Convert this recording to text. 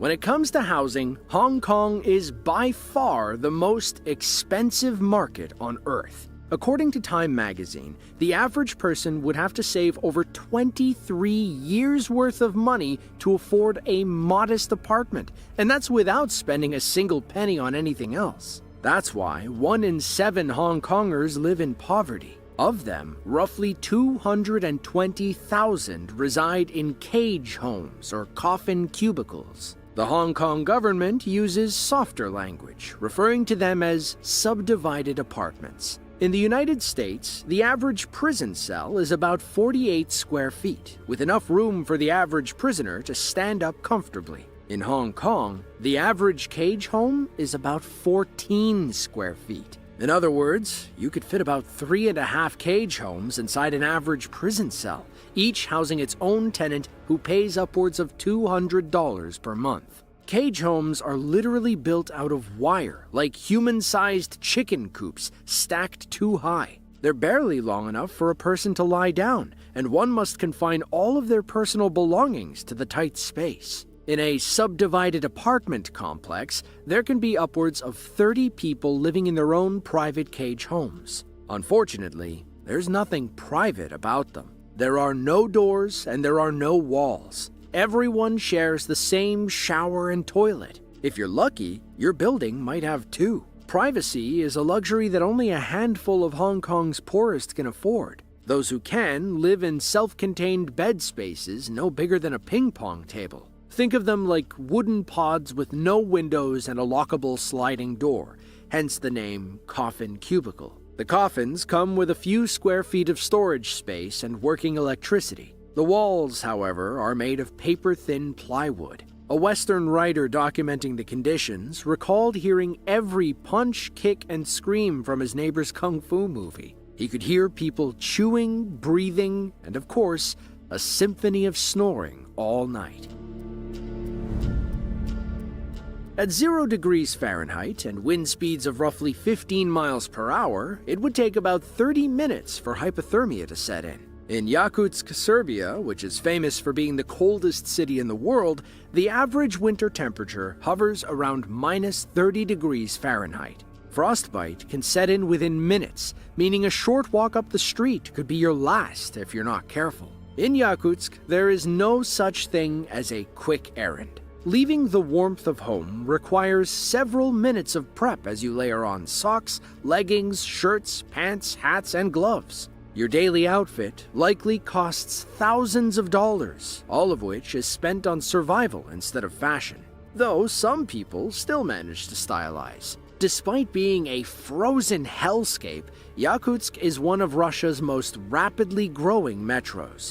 When it comes to housing, Hong Kong is by far the most expensive market on Earth. According to Time magazine, the average person would have to save over 23 years' worth of money to afford a modest apartment, and that's without spending a single penny on anything else. That's why 1 in 7 Hong Kongers live in poverty. Of them, roughly 220,000 reside in cage homes or coffin cubicles. The Hong Kong government uses softer language, referring to them as subdivided apartments. In the United States, the average prison cell is about 48 square feet, with enough room for the average prisoner to stand up comfortably. In Hong Kong, the average cage home is about 14 square feet. In other words, you could fit about 3.5 cage homes inside an average prison cell, each housing its own tenant who pays upwards of $200 per month. Cage homes are literally built out of wire, like human-sized chicken coops stacked too high. They're barely long enough for a person to lie down, and one must confine all of their personal belongings to the tight space. In a subdivided apartment complex, there can be upwards of 30 people living in their own private cage homes. Unfortunately, there's nothing private about them. There are no doors and there are no walls. Everyone shares the same shower and toilet. If you're lucky, your building might have 2. Privacy is a luxury that only a handful of Hong Kong's poorest can afford. Those who can live in self-contained bed spaces no bigger than a ping pong table. Think of them like wooden pods with no windows and a lockable sliding door, hence the name coffin cubicle. The coffins come with a few square feet of storage space and working electricity. The walls, however, are made of paper-thin plywood. A Western writer documenting the conditions recalled hearing every punch, kick, and scream from his neighbor's kung fu movie. He could hear people chewing, breathing, and of course, a symphony of snoring all night. At 0 degrees Fahrenheit and wind speeds of roughly 15 miles per hour, it would take about 30 minutes for hypothermia to set in. In Yakutsk, Serbia, which is famous for being the coldest city in the world, the average winter temperature hovers around minus 30 degrees Fahrenheit. Frostbite can set in within minutes, meaning a short walk up the street could be your last if you're not careful. In Yakutsk, there is no such thing as a quick errand. Leaving the warmth of home requires several minutes of prep as you layer on socks, leggings, shirts, pants, hats, and gloves. Your daily outfit likely costs thousands of dollars, all of which is spent on survival instead of fashion. Though some people still manage to stylize. Despite being a frozen hellscape, Yakutsk is one of Russia's most rapidly growing metros.